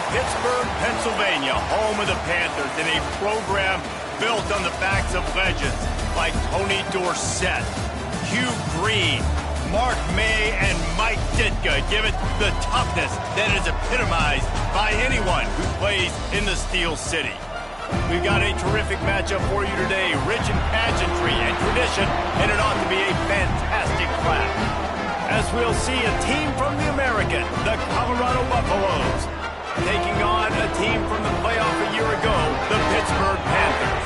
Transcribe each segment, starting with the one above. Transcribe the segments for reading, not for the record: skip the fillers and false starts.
Pittsburgh, Pennsylvania, home of the Panthers, in a program built on the backs of legends like Tony Dorsett, Hugh Green, Mark May, and Mike Ditka give it the toughness that is epitomized by anyone who plays in the Steel City. We've got a terrific matchup for you today, rich in pageantry and tradition, and it ought to be a fantastic clash. As we'll see a team from the American, the Colorado Buffaloes, taking on a team from the playoff a year ago, the Pittsburgh Panthers.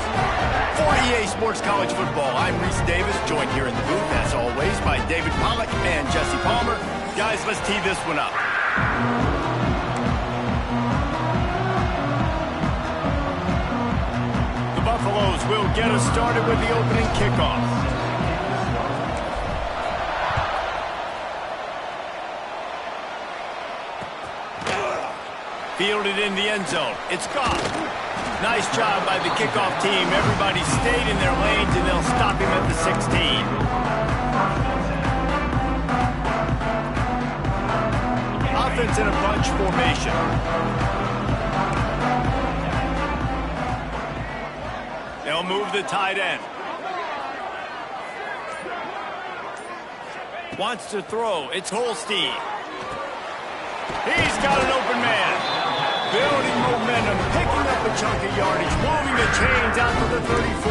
For EA Sports College Football, I'm Reese Davis, joined here in the booth, as always, by David Pollack and Jesse Palmer. Guys, let's tee this one up. The Buffaloes will get us started with the opening kickoff. Fielded in the end zone. It's gone. Nice job by the kickoff team. Everybody stayed in their lanes, and they'll stop him at the 16. Offense in a bunch formation. They'll move the tight end. Wants to throw. It's Holstein. He's got an open man. Building momentum, picking up a chunk of yardage, moving the chains out to the 34.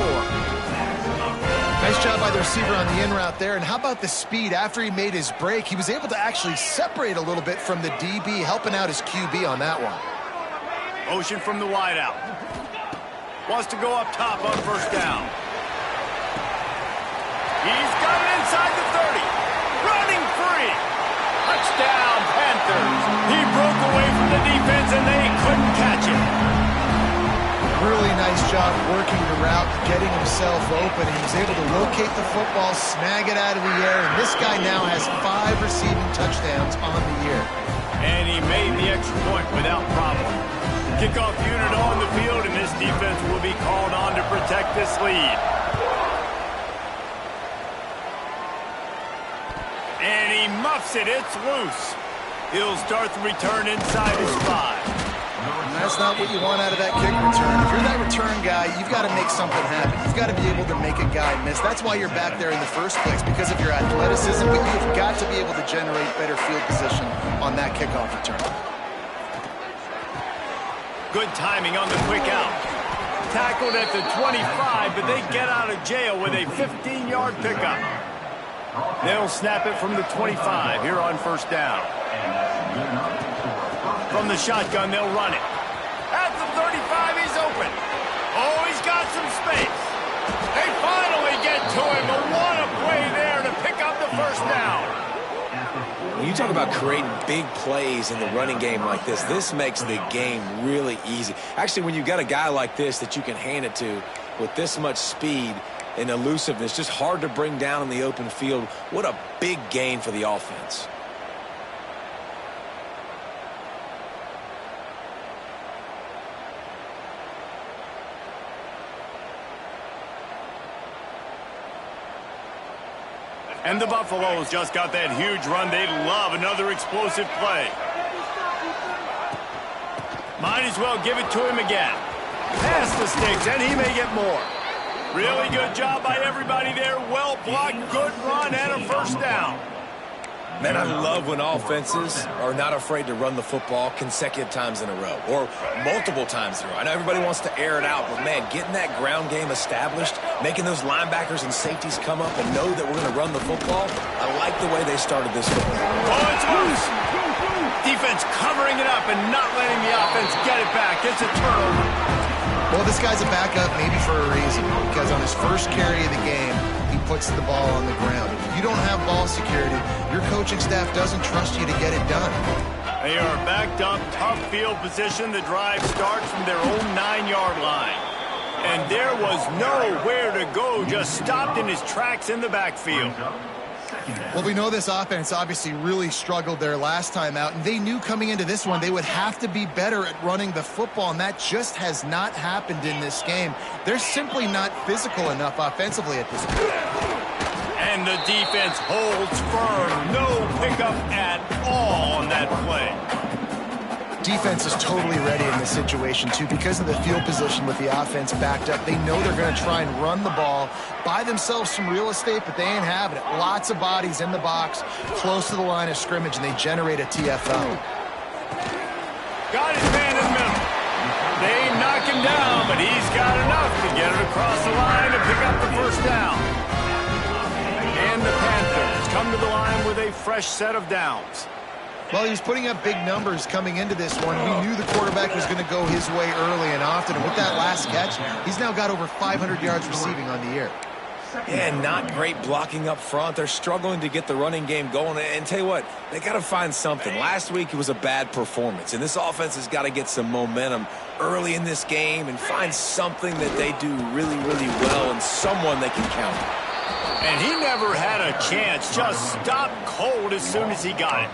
Nice job by the receiver on the in route there. And how about the speed? After he made his break, he was able to actually separate a little bit from the DB, helping out his QB on that one. Motion from the wideout. Wants to go up top on first down. He's got it inside the 30. Running free. Touchdown, Panthers. He broke away from the defense, and they couldn't catch him. Really nice job working the route, getting himself open. He was able to locate the football, snag it out of the air, and this guy now has 5 receiving touchdowns on the year. And he made the extra point without problem. Kickoff unit on the field, and this defense will be called on to protect this lead. And he muffs it. It's loose. He'll start the return inside his 5. And that's not what you want out of that kick return. If you're that return guy, you've got to make something happen. You've got to be able to make a guy miss. That's why you're back there in the first place, because of your athleticism, but you've got to be able to generate better field position on that kickoff return. Good timing on the quick out. Tackled at the 25, but they get out of jail with a 15-yard pickup. They'll snap it from the 25 here on first down. From the shotgun, they'll run it. At the 35, he's open. Oh, he's got some space. They finally get to him, but what a play there to pick up the first down. When you talk about creating big plays in the running game like this makes the game really easy. Actually, when you've got a guy like this that you can hand it to with this much speed and elusiveness, just hard to bring down in the open field, what a big gain for the offense. And the Buffaloes just got that huge run. They love another explosive play. Might as well give it to him again. Pass the sticks, and he may get more. Really good job by everybody there. Well blocked, good run, and a first down. Man, I love when offenses are not afraid to run the football consecutive times in a row or multiple times in a row. I know everybody wants to air it out, but, man, getting that ground game established, making those linebackers and safeties come up and know that we're going to run the football, I like the way they started this one. Oh, it's loose. Defense covering it up and not letting the offense get it back. It's a turnover. Well, this guy's a backup maybe for a reason, because on his first carry of the game, he puts the ball on the ground. If you don't have ball security, your coaching staff doesn't trust you to get it done. They are backed up, tough field position. The drive starts from their own 9-yard line. And there was nowhere to go, just stopped in his tracks in the backfield. Well, we know this offense obviously really struggled their last time out, and they knew coming into this one they would have to be better at running the football, and that just has not happened in this game. They're simply not physical enough offensively at this point. And the defense holds firm. No pickup at all on that play. Defense is totally ready in this situation, too. Because of the field position with the offense backed up, they know they're going to try and run the ball, buy themselves some real estate, but they ain't having it. Lots of bodies in the box, close to the line of scrimmage, and they generate a TFL. Got his man in the middle. They knock him down, but he's got enough to get it across the line and pick up the first down. And the Panthers come to the line with a fresh set of downs. Well, he was putting up big numbers coming into this one. We knew the quarterback was going to go his way early and often. And with that last catch, he's now got over 500 yards receiving on the year. Yeah, not great blocking up front. They're struggling to get the running game going. And tell you what, they got to find something. Last week it was a bad performance, and this offense has got to get some momentum early in this game and find something that they do really, really well and someone they can count on. And he never had a chance. Just stopped cold as soon as he got it.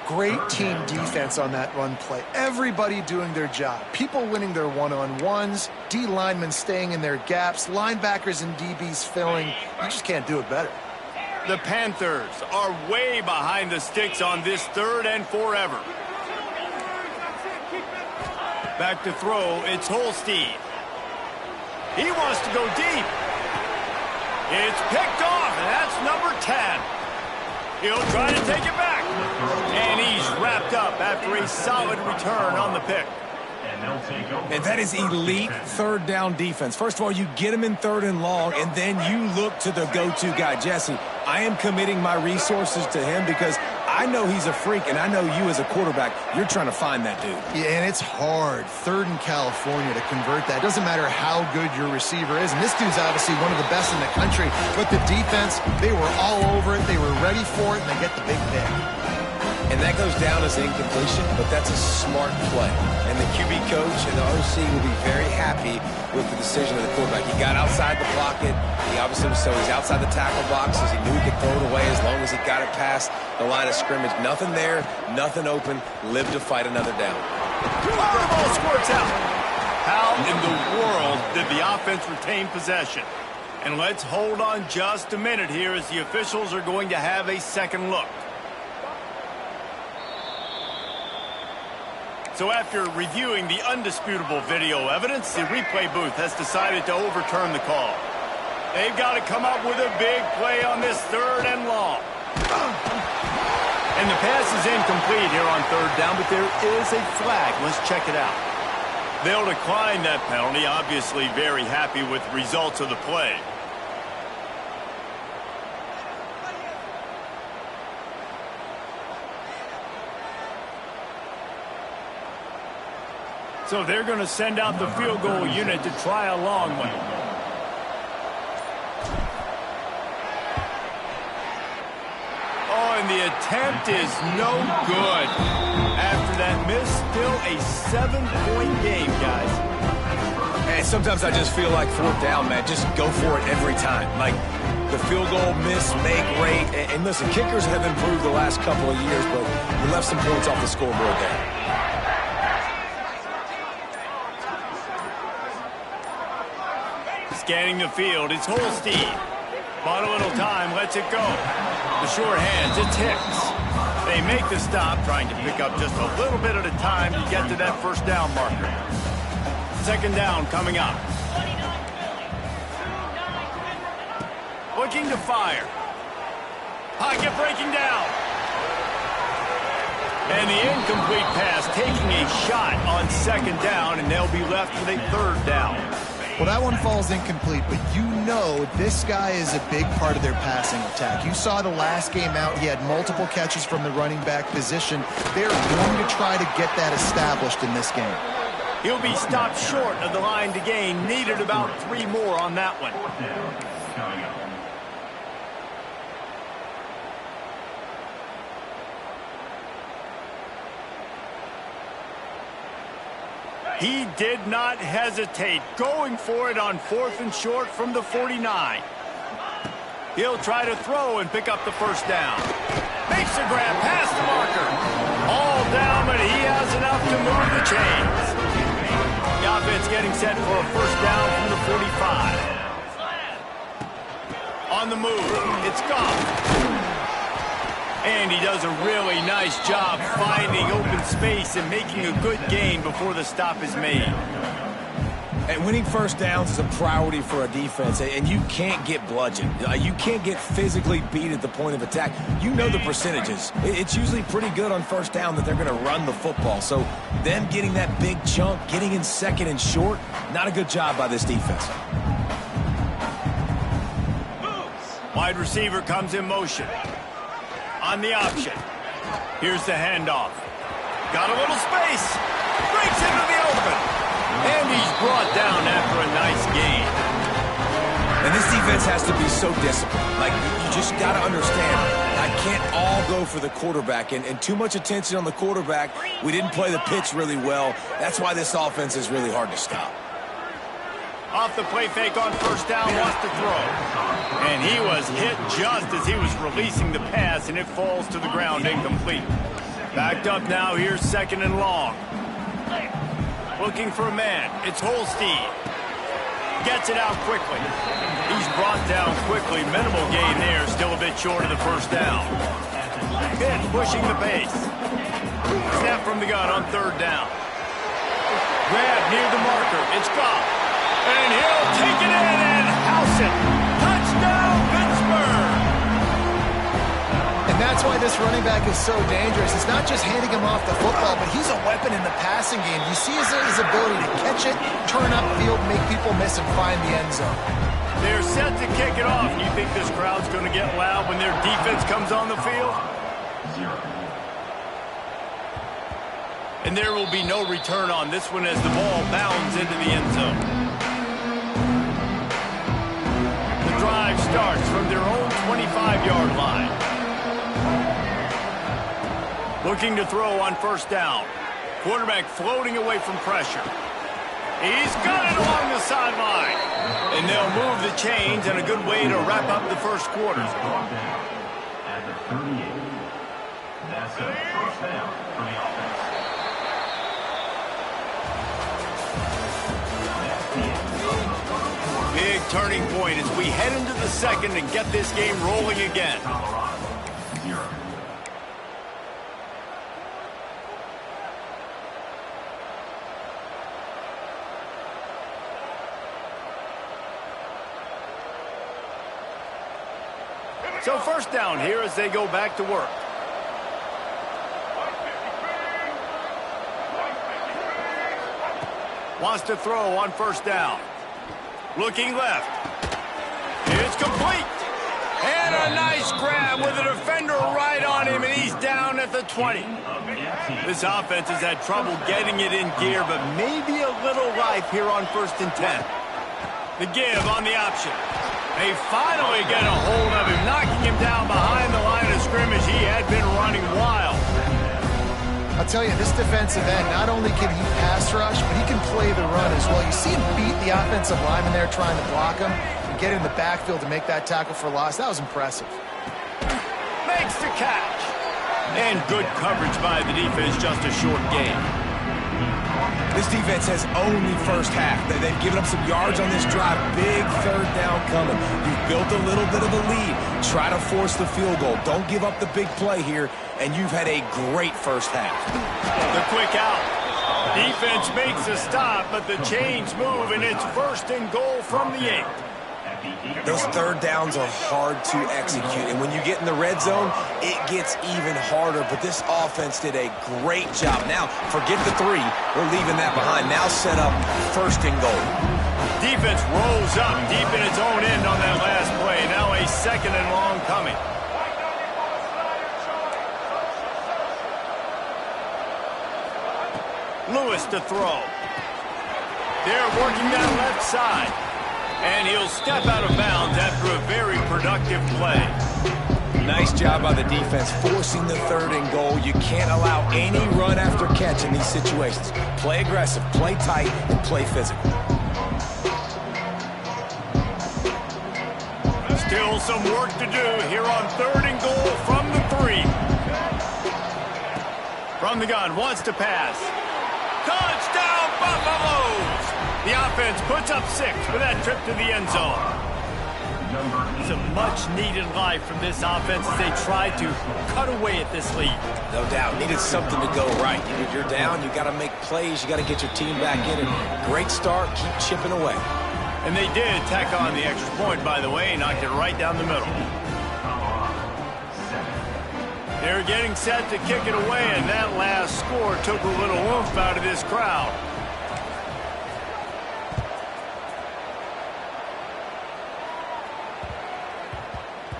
Great team defense on that run play. Everybody doing their job. People winning their one-on-ones, D linemen staying in their gaps, linebackers and DBs filling. You just can't do it better. The Panthers are way behind the sticks on this 3rd and forever. Back to throw, it's Holstein. He wants to go deep. It's picked off, and that's number 10. He'll try to take it back. And he's wrapped up after a solid return on the pick. And that is elite 3rd down defense. First of all, you get him in 3rd and long, and then you look to the go-to guy. Jesse, I am committing my resources to him because I know he's a freak, and I know you as a quarterback, you're trying to find that dude. Yeah, and it's hard, 3rd in California, to convert that. Doesn't matter how good your receiver is, and this dude's obviously one of the best in the country, but the defense, they were all over it, they were ready for it, and they get the big pick. And that goes down as incompletion, but that's a smart play. And the QB coach and the OC will be very happy with the decision of the quarterback. He got outside the pocket. He obviously was so he's outside the tackle boxes. He knew he could throw it away as long as he got it past the line of scrimmage. Nothing there, nothing open. Live to fight another down. The ball squirts out. How in the world did the offense retain possession? And let's hold on just a minute here as the officials are going to have a second look. So after reviewing the undisputable video evidence, the replay booth has decided to overturn the call. They've got to come up with a big play on this 3rd and long. And the pass is incomplete here on 3rd down, but there is a flag. Let's check it out. They'll decline that penalty, obviously very happy with the results of the play. So they're going to send out the field goal unit to try a long one. Oh, and the attempt is no good. After that miss, still a 7-point game, guys. And sometimes I just feel like 4th down, man. Just go for it every time. Like the field goal miss, make rate. And listen, kickers have improved the last couple of years, but you left some points off the scoreboard there. Scanning the field, it's Holstein. Bought a little time, lets it go. The short hands, it's Hicks. They make the stop, trying to pick up just a little bit at a time to get to that 1st down marker. 2nd down coming up. Looking to fire. Pocket breaking down. And the incomplete pass taking a shot on 2nd down, and they'll be left with a 3rd down. Well, that one falls incomplete, but you know this guy is a big part of their passing attack. You saw the last game out, he had multiple catches from the running back position. They're going to try to get that established in this game. He'll be stopped short of the line to gain. Needed about 3 more on that one. He did not hesitate, going for it on 4th and short from the 49. He'll try to throw and pick up the 1st down. Makes a grab past the marker. All down, but he has enough to move the chains. The offense getting set for a 1st down from the 45. On the move, it's Goff. And he does a really nice job finding open space and making a good gain before the stop is made. And winning first downs is a priority for a defense, and you can't get bludgeoned. You can't get physically beat at the point of attack. You know the percentages. It's usually pretty good on first down that they're going to run the football. So them getting that big chunk, getting in second and short, not a good job by this defense. Wide receiver comes in motion. On the option. Here's the handoff. Got a little space. Breaks into the open. And he's brought down after a nice gain. And this defense has to be so disciplined. Like, you just got to understand, I can't all go for the quarterback. And too much attention on the quarterback. We didn't play the pitch really well. That's why this offense is really hard to stop. Off the play fake on first down, wants to throw. And he was hit just as he was releasing the pass, and it falls to the ground incomplete. Backed up now, here's second and long. Looking for a man, it's Holstein. Gets it out quickly. He's brought down quickly, minimal gain there, still a bit short of the first down. Pitt pushing the pace. Snap from the gun on third down. Grab near the marker, it's Goff. And he'll take it in and house it. Touchdown, Pittsburgh! And that's why this running back is so dangerous. It's not just handing him off the football, but he's a weapon in the passing game. You see his ability to catch it, turn upfield, make people miss, and find the end zone. They're set to kick it off. You think this crowd's going to get loud when their defense comes on the field? And there will be no return on this one as the ball bounds into the end zone. Drive starts from their own 25-yard line. Looking to throw on first down. Quarterback floating away from pressure. He's got it along the sideline. And they'll move the chains, and a good way to wrap up the first quarter. At the 38. That's a first down for the offense. Big turning point as we head into the second and get this game rolling again. So first down here as they go back to work. Wants to throw on first down. Looking left. It's complete. And a nice grab with a defender right on him, and he's down at the 20. This offense has had trouble getting it in gear, but maybe a little life here on 1st and 10. The give on the option. They finally get a hold of him, knocking him down behind the line of scrimmage. He had been running wild. I'll tell you, this defensive end, not only can he pass rush, but he can play the run as well. You see him beat the offensive lineman there trying to block him and get in the backfield to make that tackle for loss. That was impressive. Makes the catch. And good coverage by the defense, just a short game. This defense has only first half. They've given up some yards on this drive. Big third down coming. You've built a little bit of a lead. Try to force the field goal. Don't give up the big play here, and you've had a great first half. The quick out. Defense makes a stop, but the chains move, and it's 1st and goal from the 8. Those third downs are hard to execute, and when you get in the red zone, it gets even harder, but this offense did a great job. Now, forget the 3. We're leaving that behind. Now set up 1st and goal. Defense rolls up deep in its own end on that last play. Now a 2nd and long coming. Lewis to throw. They're working that left side. And he'll step out of bounds after a very productive play. Nice job by the defense forcing the 3rd and goal. You can't allow any run after catch in these situations. Play aggressive, play tight, and play physical. Still some work to do here on 3rd and goal from the 3. From the gun, wants to pass. Touchdown, Buffaloes! The offense puts up 6 with that trip to the end zone. It's a much-needed life from this offense as they try to cut away at this lead. No doubt. Needed something to go right. If you're down, you got to make plays. You got to get your team back in. And great start. Keep chipping away. And they did tack on the extra point, by the way, knocked it right down the middle. They're getting set to kick it away, and that last score took a little oomph out of this crowd.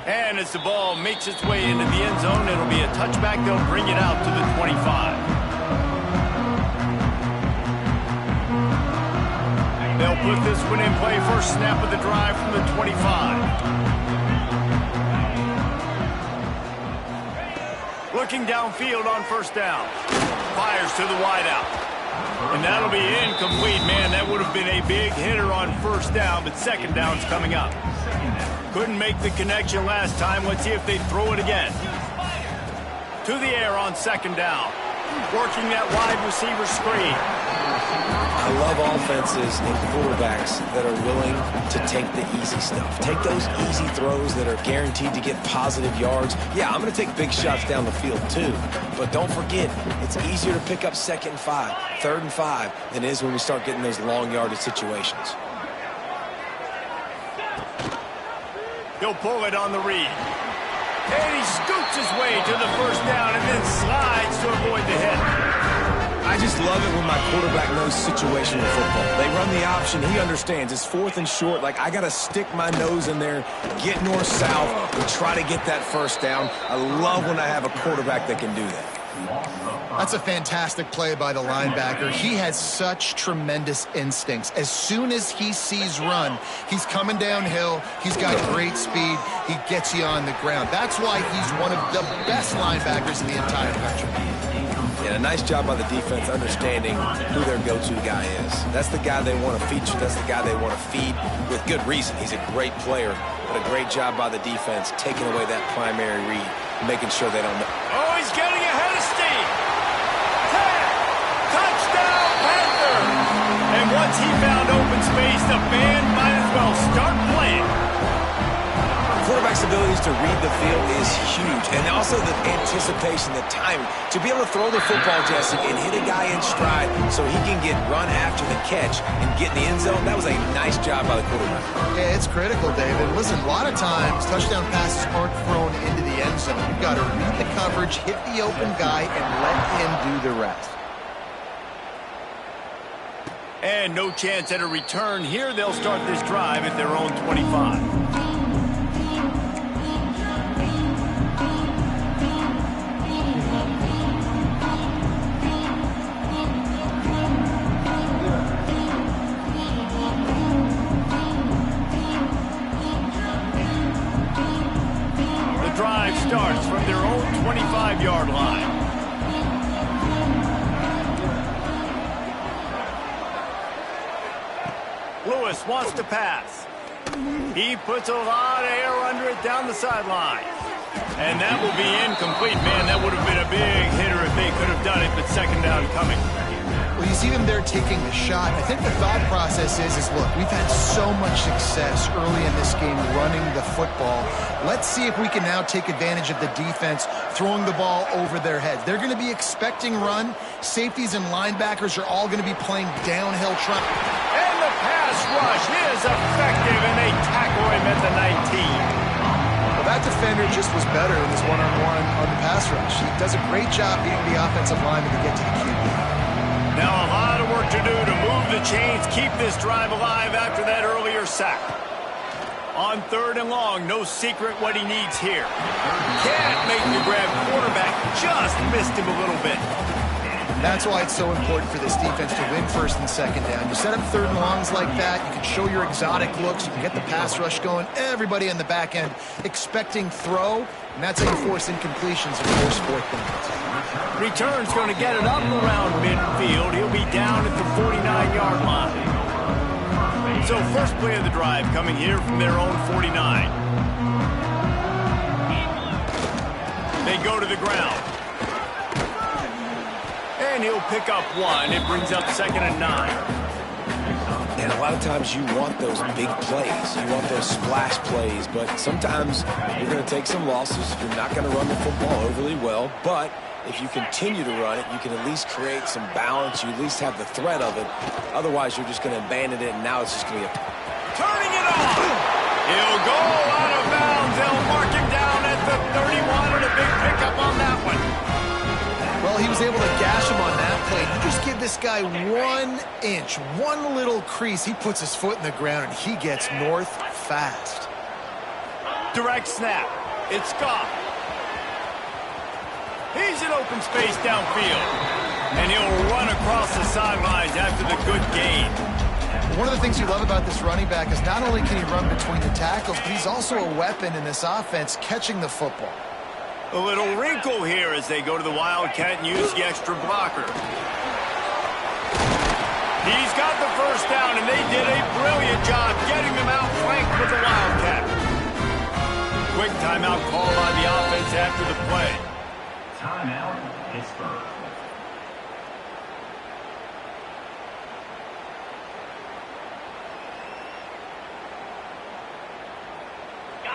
And as the ball makes its way into the end zone, it'll be a touchback. They'll bring it out to the 25. They'll put this one in play. First snap of the drive from the 25. Looking downfield on first down. Fires to the wideout. And that'll be incomplete. Man, that would have been a big hitter on first down, but second down's coming up. Couldn't make the connection last time. Let's see if they throw it again. To the air on second down. Working that wide receiver screen. I love offenses and quarterbacks that are willing to take the easy stuff. Take those easy throws that are guaranteed to get positive yards. Yeah, I'm going to take big shots down the field too. But don't forget, it's easier to pick up second and 5, third and 5 than it is when we start getting those long yardage situations. He'll pull it on the read. And he scoots his way to the first down and then slides to avoid the hit. I just love it when my quarterback knows situational football. They run the option. He understands. It's fourth and short. Like, I got to stick my nose in there, get north-south, and try to get that first down. I love when I have a quarterback that can do that. That's a fantastic play by the linebacker. He has such tremendous instincts. As soon as he sees run, he's coming downhill. He's got great speed. He gets you on the ground. That's why he's one of the best linebackers in the entire country. Yeah, a nice job by the defense understanding who their go-to guy is. That's the guy they want to feature. That's the guy they want to feed with good reason. He's a great player, but a great job by the defense taking away that primary read, making sure they don't know. Oh, he's getting ahead of steam. Touchdown, Panther! And once he found open space, the band might as well start playing. Quarterback's abilities to read the field is huge, and also the anticipation, the timing. To be able to throw the football, Jesse, and hit a guy in stride so he can get run after the catch and get in the end zone, that was a nice job by the quarterback. Yeah, it's critical, David. Listen, a lot of times, touchdown passes aren't thrown into the end zone. You've got to read the coverage, hit the open guy, and let him do the rest. And no chance at a return here. They'll start this drive at their own 25. Drive starts from their own 25-yard line. Lewis wants to pass. He puts a lot of air under it down the sideline. And that will be incomplete. Man, that would have been a big hitter if they could have done it, but second down coming. Well, you see them there taking the shot. I think the thought process is look, we've had so much success early in this game running the football. Let's see if we can now take advantage of the defense throwing the ball over their heads. They're going to be expecting run. Safeties and linebackers are all going to be playing downhill trying. And the pass rush is effective, and they tackle him at the 19. Well, that defender just was better in this one-on-one on the pass rush. He does a great job beating the offensive lineman to get to the QB. Now a lot of work to do to move the chains, keep this drive alive after that earlier sack. On third and long, no secret what he needs here. Can't make the grab. Quarterback just missed him a little bit. That's why it's so important for this defense to win first and second down. You set up third and longs like that, you can show your exotic looks, you can get the pass rush going, everybody in the back end expecting throw, and that's how you force incompletions and force fourth downs. Return's going to get it up around midfield. He'll be down at the 49-yard line. So first play of the drive coming here from their own 49. They go to the ground. And he'll pick up one. It brings up second and 9. And a lot of times you want those big plays. You want those splash plays, but sometimes you're going to take some losses. You're not going to run the football overly well, but if you continue to run it, you can at least create some balance. You at least have the threat of it. Otherwise, you're just going to abandon it, and now it's just going to be turning it on. He'll go out of bounds. They'll mark him down at the 31, and a big pickup on that one. Well, he was able to gash him on that play. You just give this guy 1 inch, one little crease. He puts his foot in the ground, and he gets north fast. Direct snap. It's Scott. He's in open space downfield. And he'll run across the sidelines after the good gain. One of the things you love about this running back is not only can he run between the tackles, but he's also a weapon in this offense catching the football. A little wrinkle here as they go to the Wildcat and use the extra blocker. He's got the first down, and they did a brilliant job getting them outflanked with the Wildcat. Quick timeout call by the offense after the play. Timeout, Pittsburgh.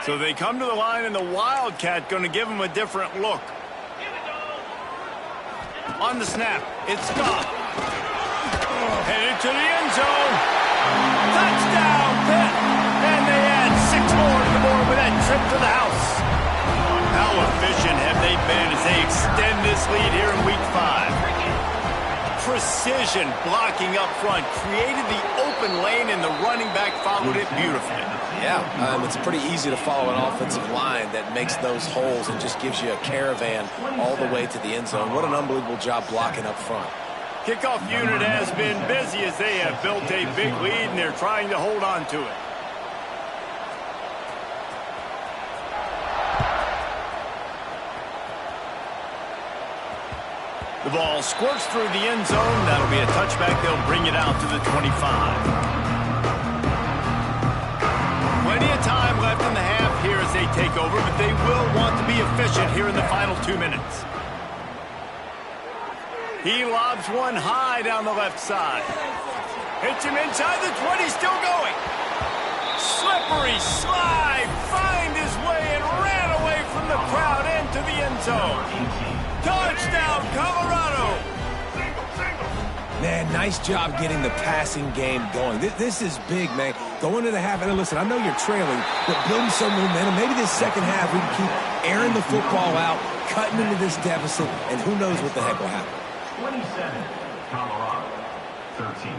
So they come to the line, and the Wildcat going to give them a different look. On the snap, it's Scott. Headed to the end zone. Touchdown, Pitt. And they add 6 more to the board with that trip to the house. How efficient have they been as they extend this lead here in Week 5? Precision blocking up front created the open lane, and the running back followed it beautifully. Yeah, it's pretty easy to follow an offensive line that makes those holes and just gives you a caravan all the way to the end zone. What an unbelievable job blocking up front. Kickoff unit has been busy as they have built a big lead, and they're trying to hold on to it. The ball squirts through the end zone. That'll be a touchback. They'll bring it out to the 25. Plenty of time left in the half here as they take over, but they will want to be efficient here in the final 2 minutes. He lobs one high down the left side. Hits him inside the 20, still going. Slippery slide, find his way and ran away from the crowd into the end zone. Touchdown, Colorado! Man, nice job getting the passing game going. This is big, man. Going to the half, and listen, I know you're trailing, but building some momentum. Maybe this second half we can keep airing the football out, cutting into this deficit, and who knows what the heck will happen. 27, Colorado, 13.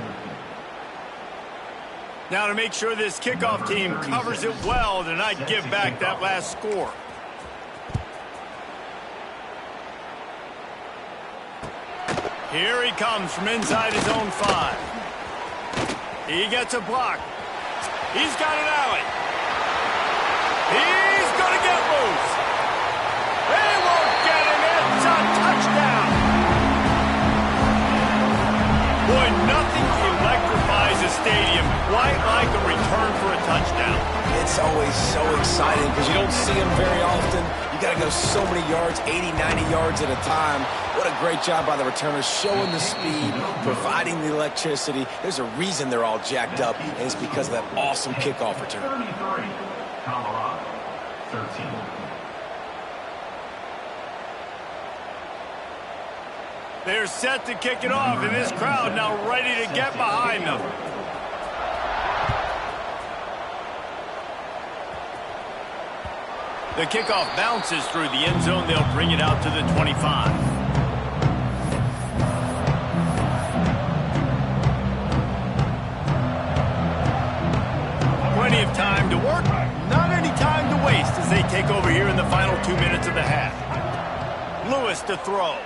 Now to make sure this kickoff team covers it well to not give back that last score. Here he comes from inside his own 5. He gets a block. He's got an alley. He's going to get loose. They won't get him. It's a touchdown. Boy, nothing electrifies a stadium quite like a return for a touchdown. It's always so exciting because you don't see them very often. You got to go so many yards, 80, 90 yards at a time. What a great job by the returners, showing the speed, providing the electricity. There's a reason they're all jacked up, and it's because of that awesome kickoff return. 33, Colorado, 13. They're set to kick it off, and this crowd now ready to get behind them. The kickoff bounces through the end zone. They'll bring it out to the 25. Plenty of time to work, not any time to waste as they take over here in the final 2 minutes of the half. Lewis to throw.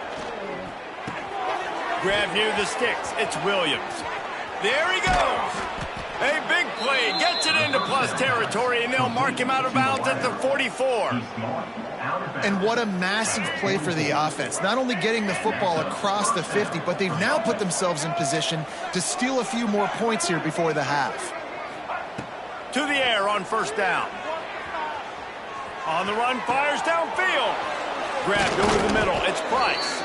Grab near the sticks. It's Williams. There he goes. A big play. Gets it into plus territory, and they'll mark him out of bounds at the 44. And what a massive play for the offense. Not only getting the football across the 50, but they've now put themselves in position to steal a few more points here before the half. To the air on first down. On the run, fires downfield. Grabbed over the middle. It's Price.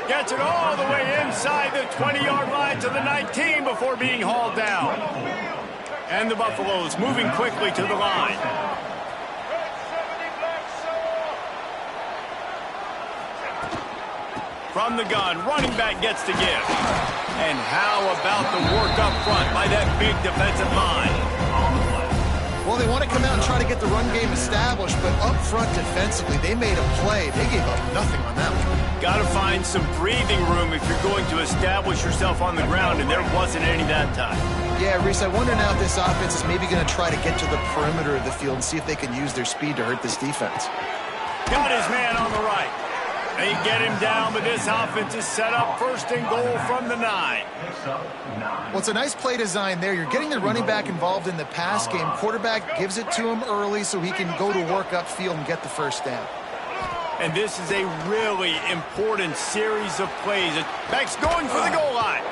Gets it all the way inside the 20-yard line to the 19 before being hauled down. And the Buffaloes moving quickly to the line. From the gun, running back gets the give. And how about the work up front by that big defensive line? Well, they want to come out and try to get the run game established, but up front defensively, they made a play. They gave up nothing on that one. Got to find some breathing room if you're going to establish yourself on the ground, and there wasn't any that time. Yeah, Reese, I wonder now if this offense is maybe going to try to get to the perimeter of the field and see if they can use their speed to hurt this defense. Got his man on the right. They get him down, but this offense is set up first and goal from the 9. Well, it's a nice play design there. You're getting the running back involved in the pass game. Quarterback gives it to him early so he can go to work upfield and get the first down. And this is a really important series of plays. Back's going for the goal line.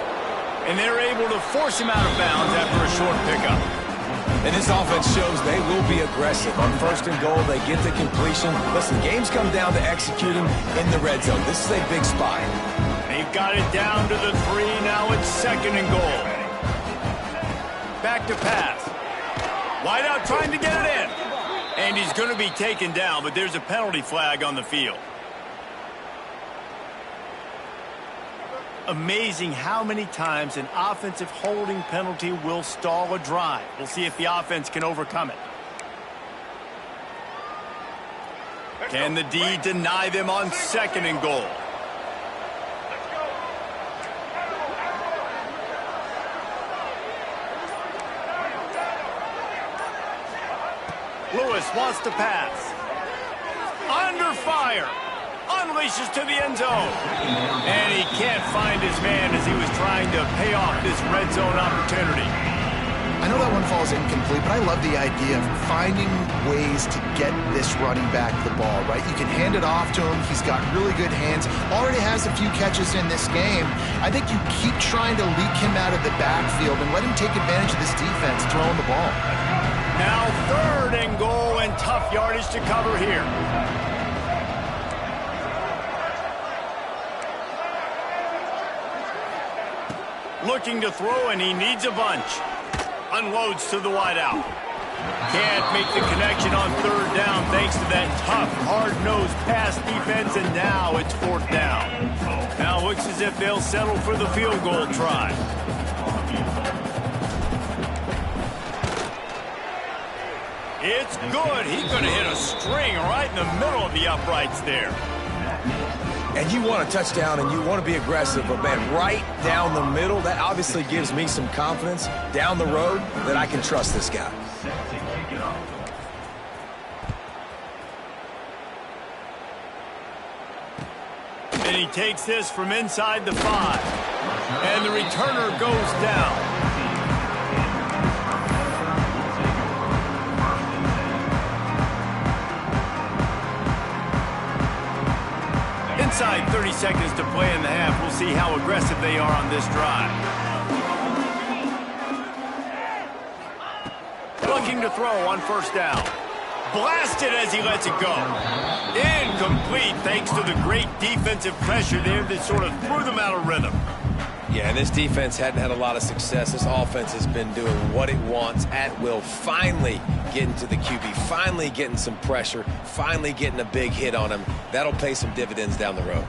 And they're able to force him out of bounds after a short pickup. And this offense shows they will be aggressive. On first and goal, they get the completion. Listen, games come down to executing in the red zone. This is a big spot. They've got it down to the 3. Now it's second and goal. Back to pass. Wide out trying to get it in. And he's going to be taken down, but there's a penalty flag on the field. Amazing how many times an offensive holding penalty will stall a drive. We'll see if the offense can overcome it. Can the D deny them on second and goal? Lewis wants to pass. Under fire. Unleashes to the end zone. And he can't find his man as he was trying to pay off this red zone opportunity. I know that one falls incomplete, but I love the idea of finding ways to get this running back the ball, right? You can hand it off to him. He's got really good hands. Already has a few catches in this game. I think you keep trying to leak him out of the backfield and let him take advantage of this defense throwing the ball. Now third and goal, and tough yardage to cover here. Looking to throw, and he needs a bunch. Unloads to the wideout. Can't make the connection on third down thanks to that tough, hard-nosed pass defense, and now it's fourth down. Now looks as if they'll settle for the field goal try. It's good. He's going to hit a string right in the middle of the uprights there. And you want a touchdown and you want to be aggressive, but man, right down the middle, that obviously gives me some confidence down the road that I can trust this guy. And he takes this from inside the 5. And the returner goes down. Inside 30 seconds to play in the half. We'll see how aggressive they are on this drive. Looking to throw on first down. Blasted as he lets it go. Incomplete thanks to the great defensive pressure there that sort of threw them out of rhythm. Yeah, and this defense hadn't had a lot of success. This offense has been doing what it wants at will. Finally getting to the QB, finally getting some pressure, finally getting a big hit on him. That'll pay some dividends down the road.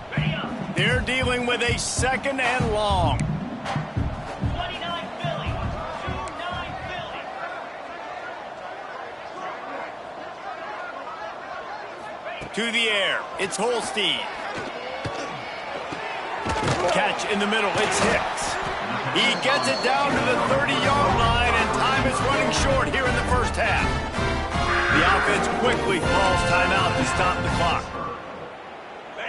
They're dealing with a second and long. 29 Philly. 29 Philly. To the air. It's Holstein. Catch in the middle. It's Hicks. He gets it down to the 30-yard line, and time is running short here in the first half. The offense quickly calls timeout to stop the clock.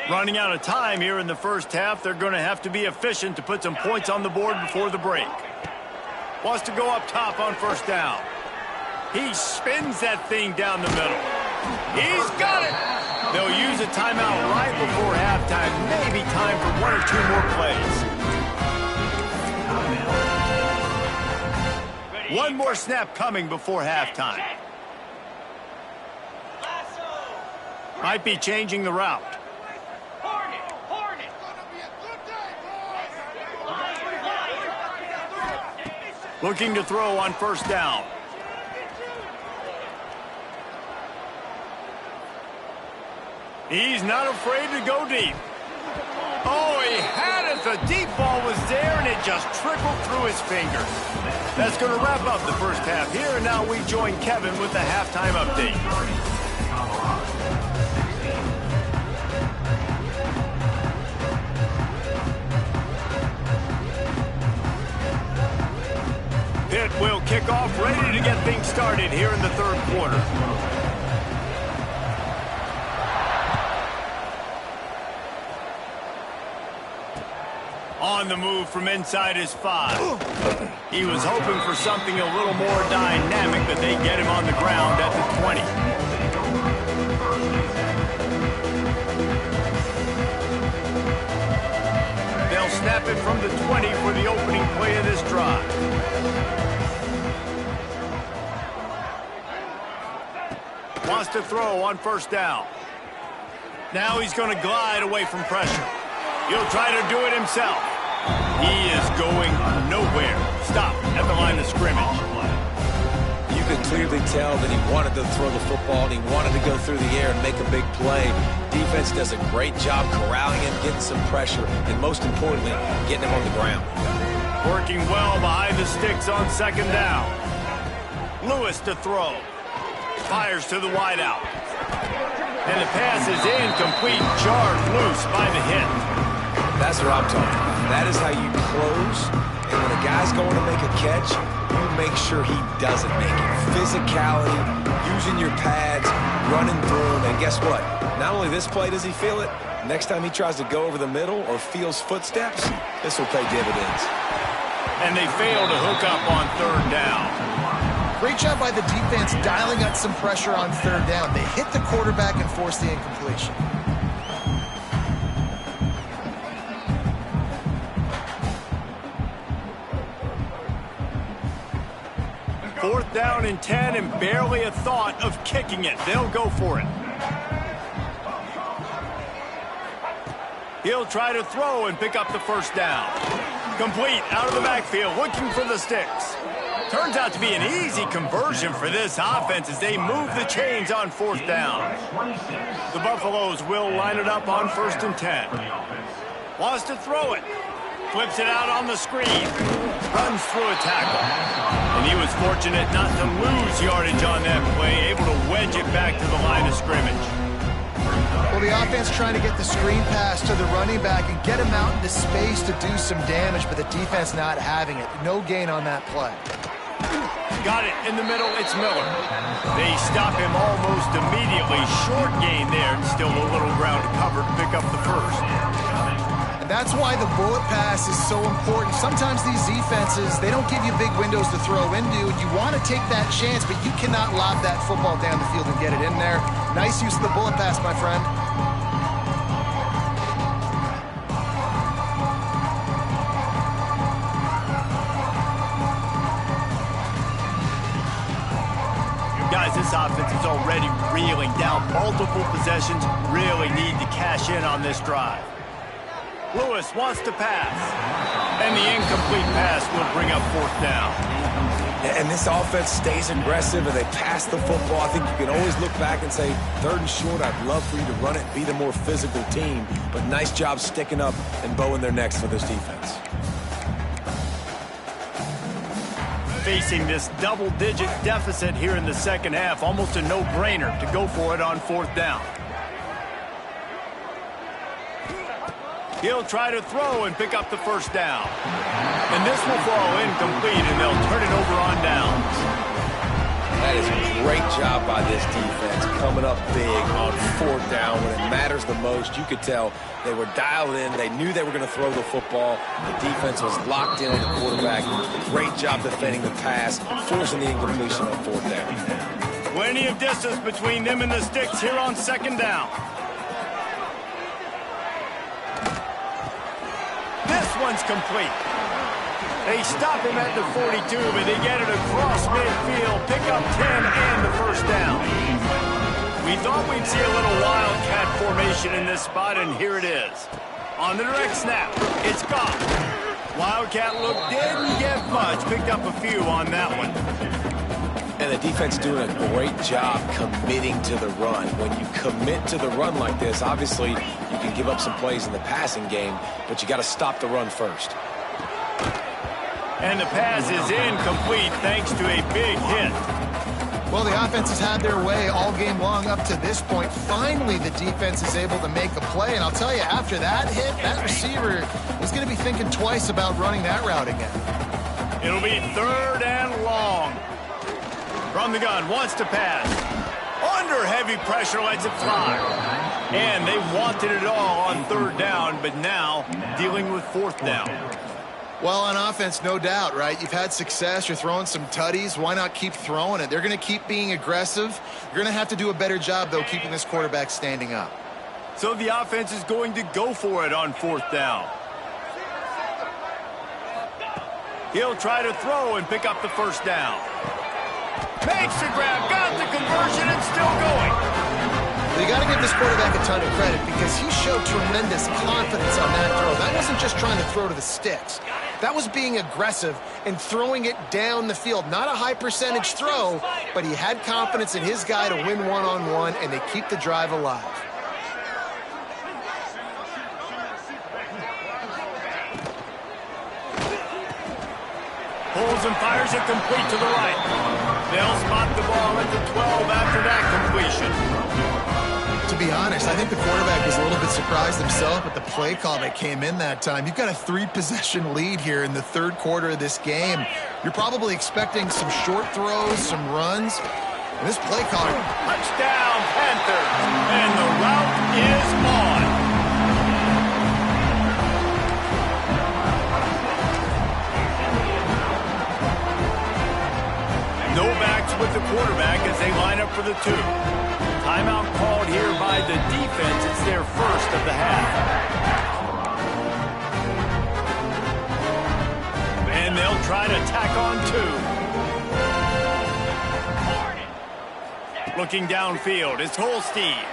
Running out of time here in the first half. They're going to have to be efficient to put some points on the board before the break. Wants to go up top on first down. He spins that thing down the middle. He's got it. They'll use a timeout right before halftime. Maybe time for 1 or 2 more plays. One more snap coming before halftime. Might be changing the route. Looking to throw on first down. He's not afraid to go deep. Oh, he had it. The deep ball was there, and it just trickled through his fingers. That's going to wrap up the first half here, and now we join Kevin with the halftime update. Pitt will kick off, ready to get things started here in the third quarter. On the move from inside his 5. He was hoping for something a little more dynamic, but they get him on the ground at the 20. They'll snap it from the 20 for the opening play of this drive. Wants to throw on first down. Now he's going to glide away from pressure. He'll try to do it himself. He is going nowhere. Stop at the line of scrimmage. You could clearly tell that he wanted to throw the football and he wanted to go through the air and make a big play. Defense does a great job corralling him, getting some pressure, and most importantly, getting him on the ground. Working well behind the sticks on second down. Lewis to throw. Fires to the wideout. And the pass is incomplete, jarred loose by the hit. That's what I'm talking about. That is how you close. And when a guy's going to make a catch, you make sure he doesn't make it. Physicality, using your pads, running through him. And guess what? Not only this play does he feel it, next time he tries to go over the middle or feels footsteps, this will pay dividends. And they fail to hook up on third down. Great job by the defense dialing up some pressure on third down. They hit the quarterback and forced the incompletion. Fourth down and 10 and barely a thought of kicking it. They'll go for it. He'll try to throw and pick up the first down. Complete out of the backfield, looking for the sticks. Turns out to be an easy conversion for this offense as they move the chains on fourth down. The Buffaloes will line it up on first and 10. Wants to throw it. Flips it out on the screen. Runs through a tackle. And he was fortunate not to lose yardage on that play, able to wedge it back to the line of scrimmage. Well, the offense trying to get the screen pass to the running back and get him out into space to do some damage, but the defense not having it. No gain on that play. Got it in the middle, it's Miller. They stop him almost immediately. Short gain there, and still a little ground to cover to pick up the first. And that's why the bullet pass is so important. Sometimes these defenses, they don't give you big windows to throw into. You want to take that chance, but you cannot lob that football down the field and get it in there. Nice use of the bullet pass, my friend. Guys, this offense is already reeling down. Multiple possessions, really need to cash in on this drive. Lewis wants to pass. And the incomplete pass will bring up fourth down. And this offense stays aggressive and they pass the football. I think you can always look back and say, third and short, I'd love for you to run it, be the more physical team. But nice job sticking up and bowing their necks for this defense. Facing this double-digit deficit here in the second half, almost a no-brainer to go for it on fourth down. He'll try to throw and pick up the first down. And this will fall incomplete, and they'll turn it over on downs. That is a great job by this defense, coming up big on fourth down when it matters the most. You could tell they were dialed in. They knew they were going to throw the football. The defense was locked in on the quarterback. Great job defending the pass, forcing the incompletion on fourth down. Plenty of distance between them and the sticks here on second down. This one's complete. They stop him at the 42, but they get it across midfield, pick up 10 and the first down. We thought we'd see a little wildcat formation in this spot, and here it is. On the direct snap, it's gone. Wildcat look didn't get much. Picked up a few on that one. And the defense doing a great job committing to the run. When you commit to the run like this, obviously you can give up some plays in the passing game, but you got to stop the run first. And the pass is incomplete thanks to a big hit. Well, the offense has had their way all game long up to this point. Finally, the defense is able to make a play. And I'll tell you, after that hit, that receiver is going to be thinking twice about running that route again. It'll be 3rd and long. From the gun, wants to pass. Under heavy pressure, lets it fly. And they wanted it all on 3rd down, but now dealing with 4th down. Well, on offense, no doubt, right? You've had success. You're throwing some tutties. Why not keep throwing it? They're going to keep being aggressive. You're going to have to do a better job, though, keeping this quarterback standing up. So the offense is going to go for it on 4th down. He'll try to throw and pick up the 1st down. Makes the grab, got the conversion, and still going. You got to give this quarterback a ton of credit because he showed tremendous confidence on that throw. That wasn't just trying to throw to the sticks. That was being aggressive and throwing it down the field. Not a high percentage throw, but he had confidence in his guy to win one-on-one, and they keep the drive alive. Pulls and fires it complete to the right. They'll spot the ball at the 12 after that completion. To be honest, I think the quarterback was a little bit surprised himself at the play call that came in that time. You've got a 3-possession lead here in the 3rd quarter of this game. You're probably expecting some short throws, some runs. And this play call... Touchdown, Panthers! And the route is on. No backs with the quarterback as they line up for the 2. Timeout called here by the defense. It's their 1st of the half. And they'll try to tack on 2. Looking downfield, it's Holstein.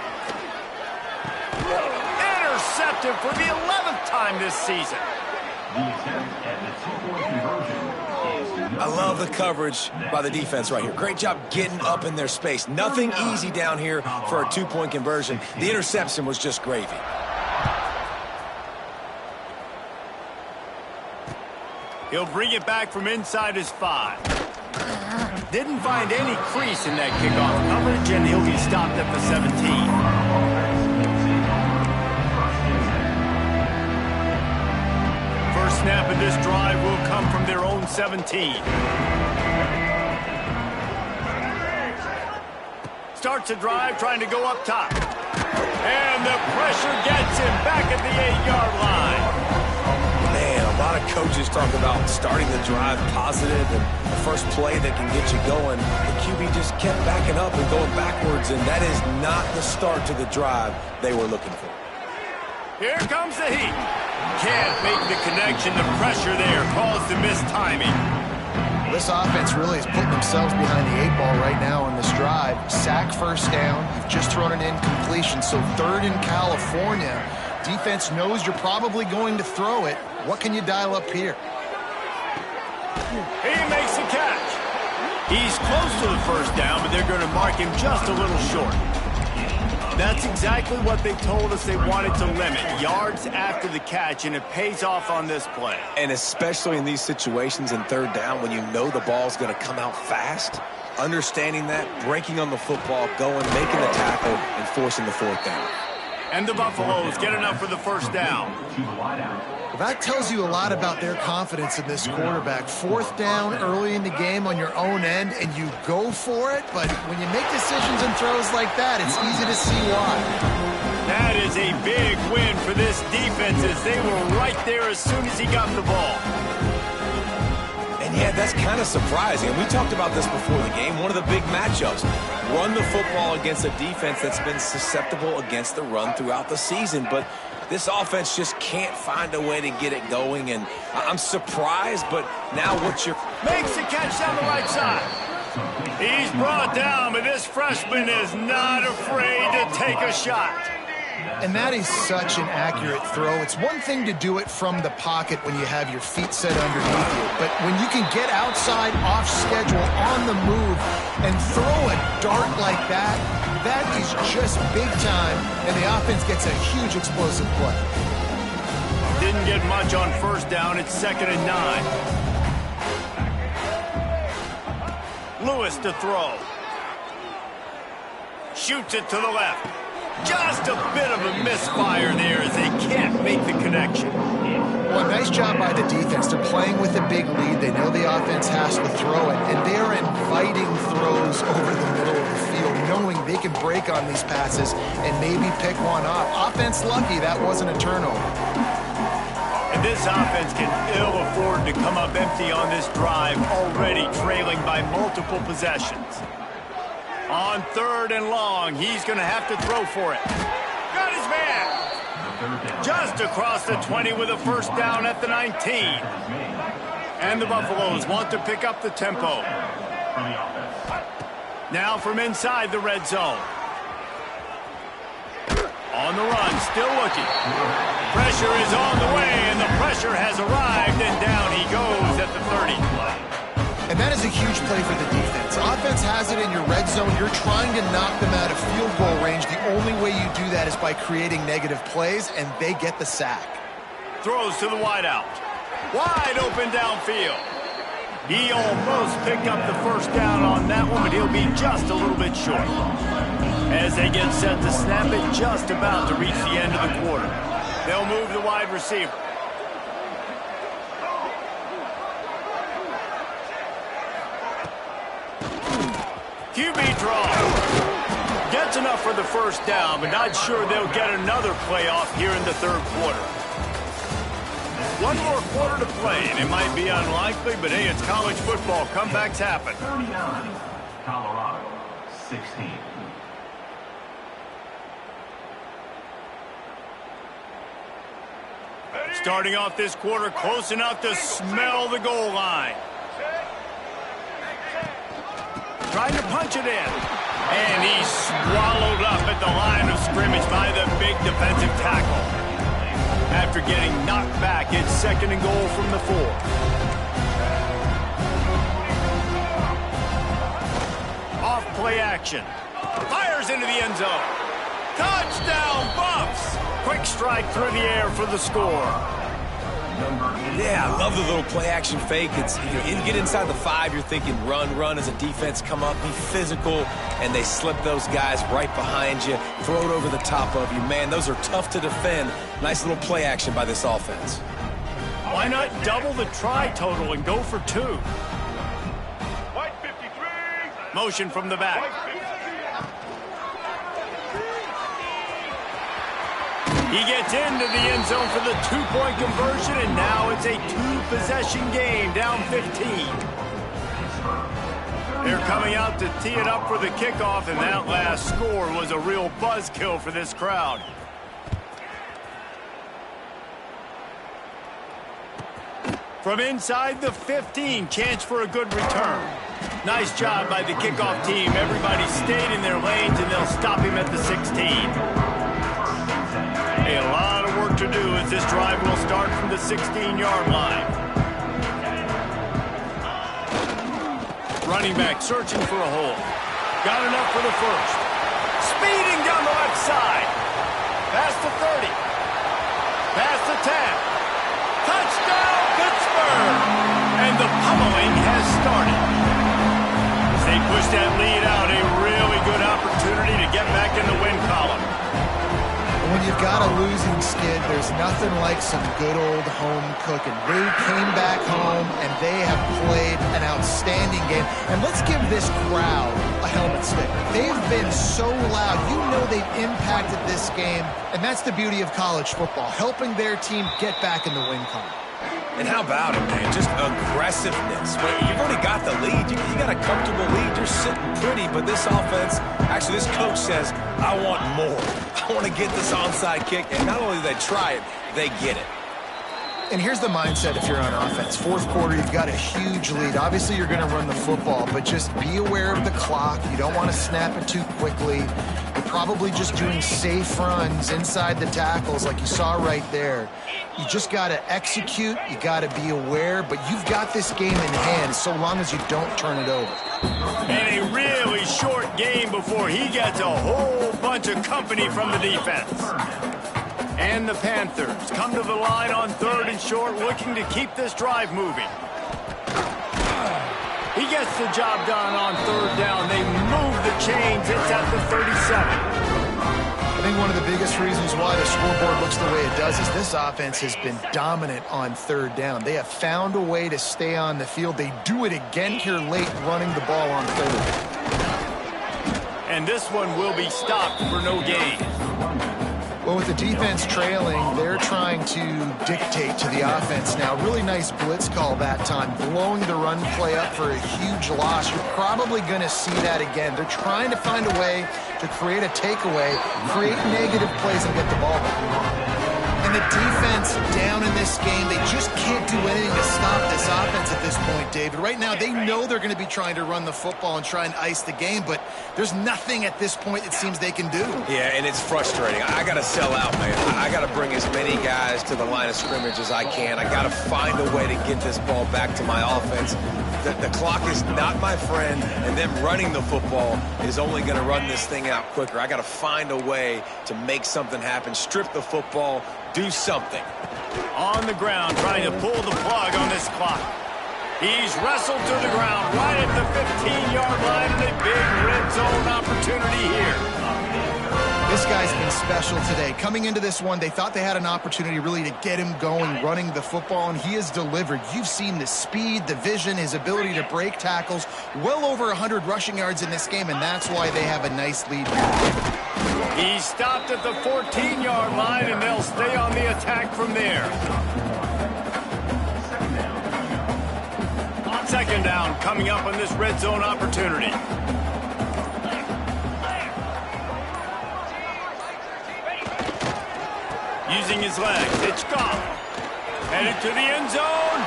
Intercepted for the 11th time this season. The attempt at the 2-point conversion is I love the coverage by the defense right here. Great job getting up in their space. Nothing easy down here for a 2-point conversion. The interception was just gravy. He'll bring it back from inside his 5. Didn't find any crease in that kickoff coverage, and he'll be stopped at the 17. First snap of this drive will come from their own 17. Starts a drive trying to go up top. And the pressure gets him back at the 8-yard line. Man, a lot of coaches talk about starting the drive positive and the first play that can get you going. The QB just kept backing up and going backwards, and that is not the start to the drive they were looking for. Here comes the heat. Can't make the connection. The pressure there caused the missed timing. This offense really is putting themselves behind the 8 ball right now on this drive. Sack, first down. You've just thrown an incompletion, so 3rd in California. Defense knows you're probably going to throw it. What can you dial up here? He makes the catch. He's close to the first down, but they're going to mark him just a little short. That's exactly what they told us they wanted to limit. Yards after the catch, and it pays off on this play. And especially in these situations in 3rd down when you know the ball's going to come out fast, understanding that, breaking on the football, going, making the tackle, and forcing the 4th down. And the Buffaloes get enough for the first down. Well, that tells you a lot about their confidence in this quarterback. 4th down early in the game on your own end, and you go for it. But when you make decisions and throws like that, it's easy to see why. That is a big win for this defense as they were right there as soon as he got the ball. And yeah, that's kind of surprising. And we talked about this before the game. One of the big matchups. Run the football against a defense that's been susceptible against the run throughout the season. But this offense just can't find a way to get it going. And I'm surprised, but now what's your... Makes the catch down the right side. He's brought down, but this freshman is not afraid to take a shot. And that is such an accurate throw. It's one thing to do it from the pocket when you have your feet set underneath you, but when you can get outside, off schedule, on the move, and throw a dart like that, that is just big time, and the offense gets a huge explosive play. Didn't get much on first down. It's 2nd and 9. Lewis to throw. Shoots it to the left. Just a bit of a misfire there as they can't make the connection. Well, nice job by the defense. They're playing with a big lead. They know the offense has to throw it, and they're inviting throws over the middle of the field, knowing they can break on these passes and maybe pick one off. Offense lucky that wasn't a turnover. And this offense can ill afford to come up empty on this drive, already trailing by multiple possessions. On 3rd and long, he's going to have to throw for it. Got his man. Just across the 20 with a first down at the 19. And the Buffaloes want to pick up the tempo. Now from inside the red zone. On the run, still looking. Pressure is on the way, and the pressure has arrived, and down he goes at the 30. And that is a huge play for the defense. Offense has it in your red zone. You're trying to knock them out of field goal range. The only way you do that is by creating negative plays, and they get the sack. Throws to the wideout. Wide open downfield. He almost picked up the first down on that one, but he'll be just a little bit short. As they get set to snap it, just about to reach the end of the quarter. They'll move the wide receiver. QB draw. Gets enough for the first down, but not sure they'll get another play off here in the 3rd quarter. One more quarter to play, and it might be unlikely, but hey, it's college football. Comebacks happen. 39, Colorado, 16. Starting off this quarter close enough to smell the goal line. Trying to punch it in. And he's swallowed up at the line of scrimmage by the big defensive tackle. After getting knocked back, it's 2nd and goal from the 4. Off play action. Fires into the end zone. Touchdown, Buffs! Quick strike through the air for the score. Yeah, I love the little play-action fake. It's you get inside the 5, you're thinking run as a defense, come up, be physical, and they slip those guys right behind you, throw it over the top of you. Man, those are tough to defend. Nice little play action by this offense. Why not double the try total and go for 2? Motion from the back. He gets into the end zone for the 2-point conversion, and now it's a 2-possession game, down 15. They're coming out to tee it up for the kickoff, and that last score was a real buzzkill for this crowd. From inside the 15, chance for a good return. Nice job by the kickoff team. Everybody stayed in their lanes, and they'll stop him at the 16. A lot of work to do as this drive will start from the 16-yard line. Running back searching for a hole. Got enough for the first. Speeding down the left side. Past the 30. Past the 10. Touchdown, Pittsburgh! And the pummeling has started. As they push that lead out, a really good opportunity to get back in the win column. When you've got a losing skid, there's nothing like some good old home cooking. They came back home, and they have played an outstanding game. And let's give this crowd a helmet stick. They've been so loud. You know they've impacted this game, and that's the beauty of college football, helping their team get back in the win column. And how about it, man? Just aggressiveness. When you've already got the lead. You got a comfortable lead. You're sitting pretty, but this offense, actually this coach says, I want more. I want to get this onside kick. And not only do they try it, they get it. And here's the mindset if you're on offense. 4th quarter, you've got a huge lead. Obviously, you're going to run the football, but just be aware of the clock. You don't want to snap it too quickly. You probably just doing safe runs inside the tackles like you saw right there. You just got to execute, you got to be aware, but you've got this game in hand so long as you don't turn it over. And a really short game before he gets a whole bunch of company from the defense. And the Panthers come to the line on 3rd and short, looking to keep this drive moving. He gets the job done on 3rd down. They move the chains. It's at the 37. I think one of the biggest reasons why the scoreboard looks the way it does is this offense has been dominant on 3rd down. They have found a way to stay on the field. They do it again here late, running the ball on 3rd. And this one will be stopped for no gain. Well, with the defense trailing, they're trying to dictate to the offense now. Really nice blitz call that time, blowing the run play up for a huge loss. You're probably going to see that again. They're trying to find a way to create a takeaway, create negative plays, and get the ball back. And the defense down in this game, they just can't do anything to stop this offense at this point, David. Right now, they know they're going to be trying to run the football and try and ice the game, but there's nothing at this point it seems they can do. Yeah, and it's frustrating. I got to sell out, man. I got to bring as many guys to the line of scrimmage as I can. I got to find a way to get this ball back to my offense. The clock is not my friend, and them running the football is only going to run this thing out quicker. I got to find a way to make something happen, strip the football, do something. On the ground, trying to pull the plug on this clock. He's wrestled to the ground right at the 15-yard line, and a big red zone opportunity here. This guy's been special today. Coming into this one, they thought they had an opportunity really to get him going, running the football, and he has delivered. You've seen the speed, the vision, his ability to break tackles, well over 100 rushing yards in this game, and that's why they have a nice lead here. He stopped at the 14-yard line, and they'll stay on the attack from there. Second down coming up on this red zone opportunity. Using his legs, it's Goff. Headed to the end zone,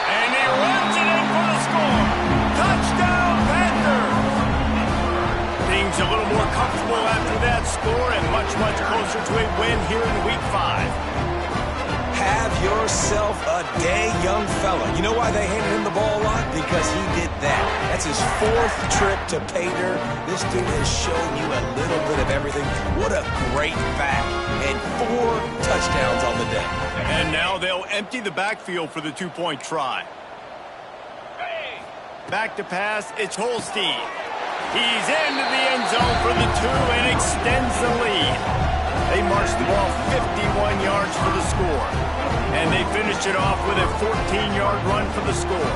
and he runs it in for the score. Touchdown, Panthers! Things a little more comfortable after that score, and much, much closer to a win here in Week 5. Have yourself a day, young fella. You know why they handed him the ball a lot? Because he did that. That's his 4th trip to pay dirt. This dude has shown you a little bit of everything. What a great back. And 4 touchdowns on the day. And now they'll empty the backfield for the 2-point try. Back to pass, it's Holstein. He's into the end zone for the 2 and extends the lead. They marched the ball 51 yards for the score. And they finished it off with a 14-yard run for the score.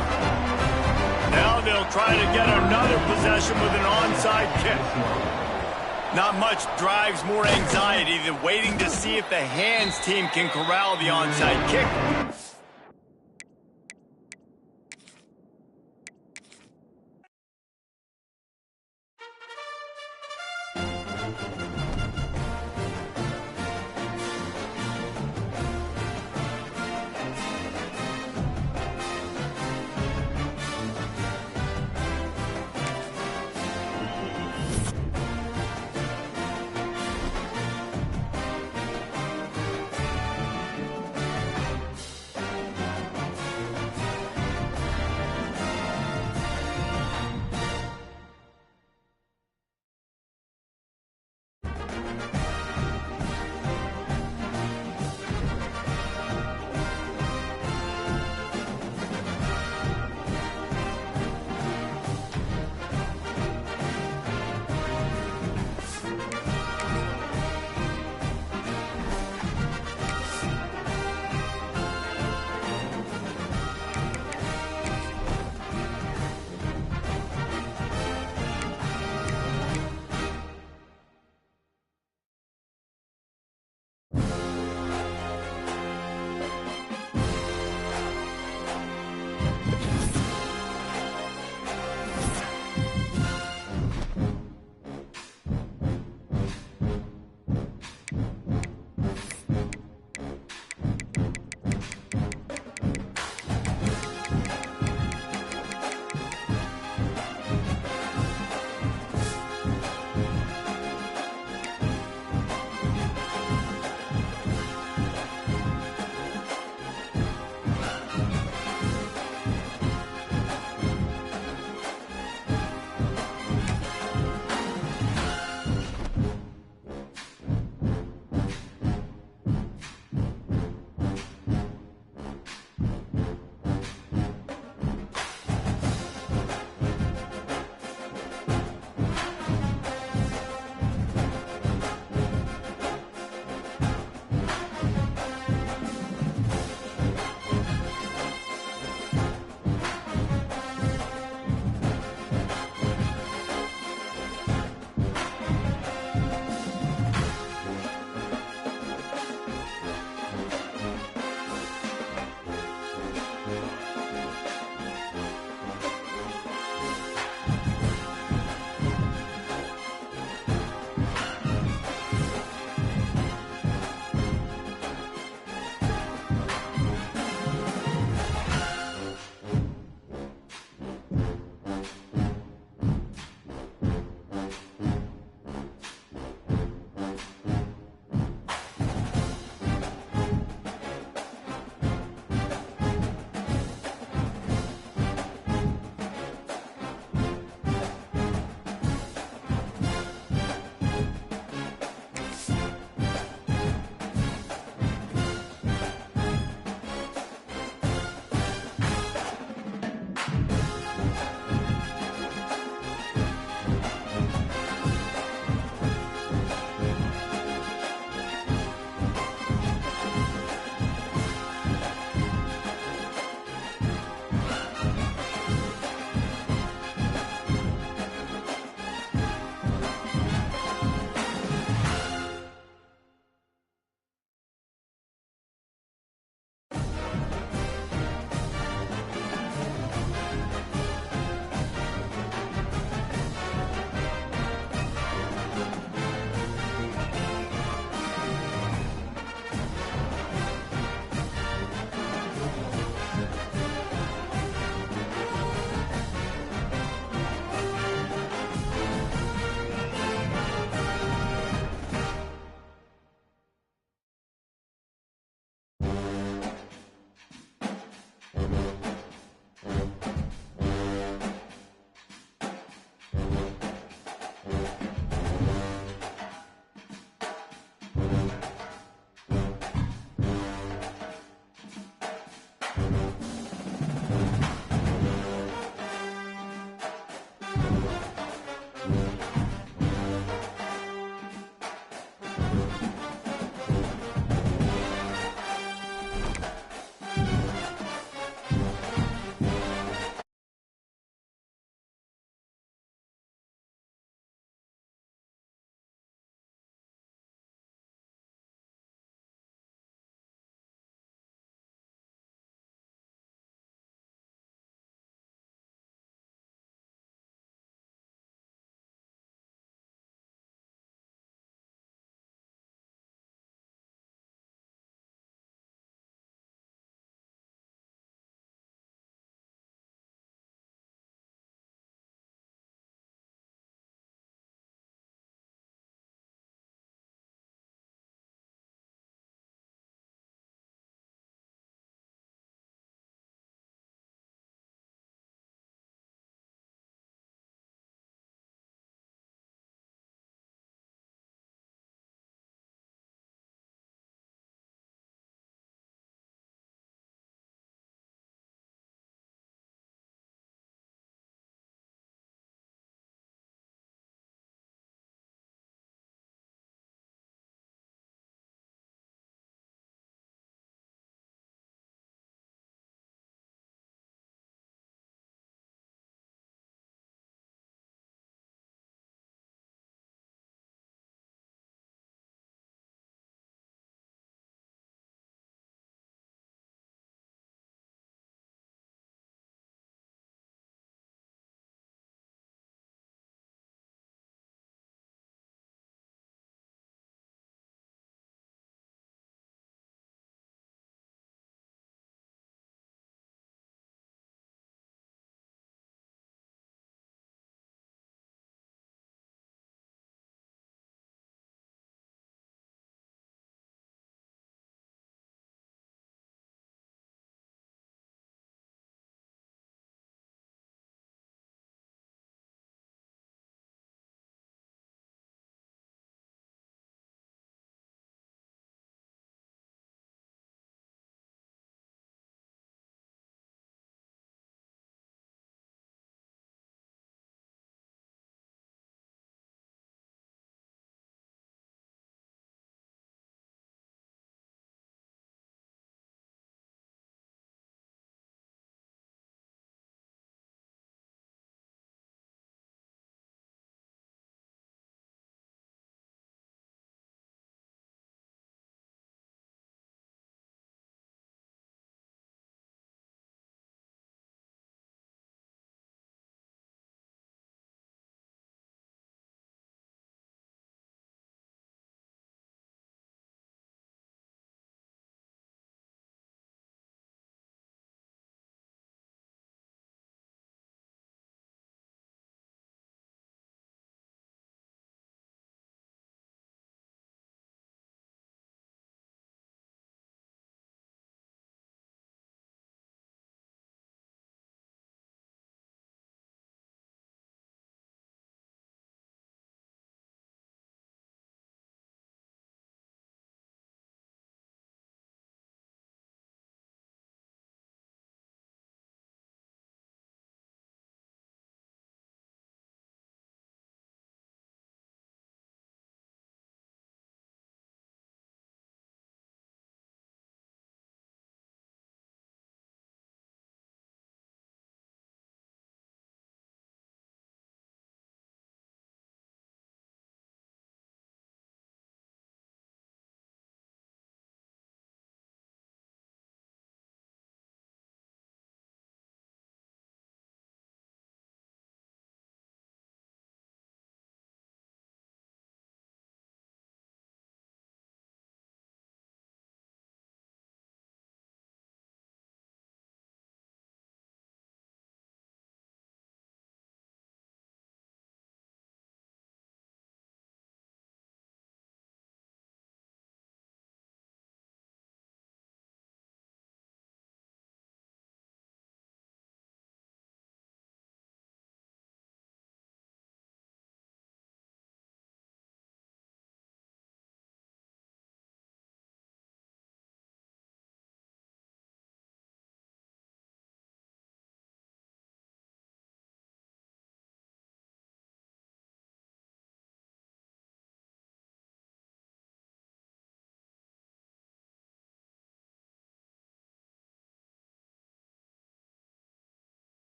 Now they'll try to get another possession with an onside kick. Not much drives more anxiety than waiting to see if the hands team can corral the onside kick.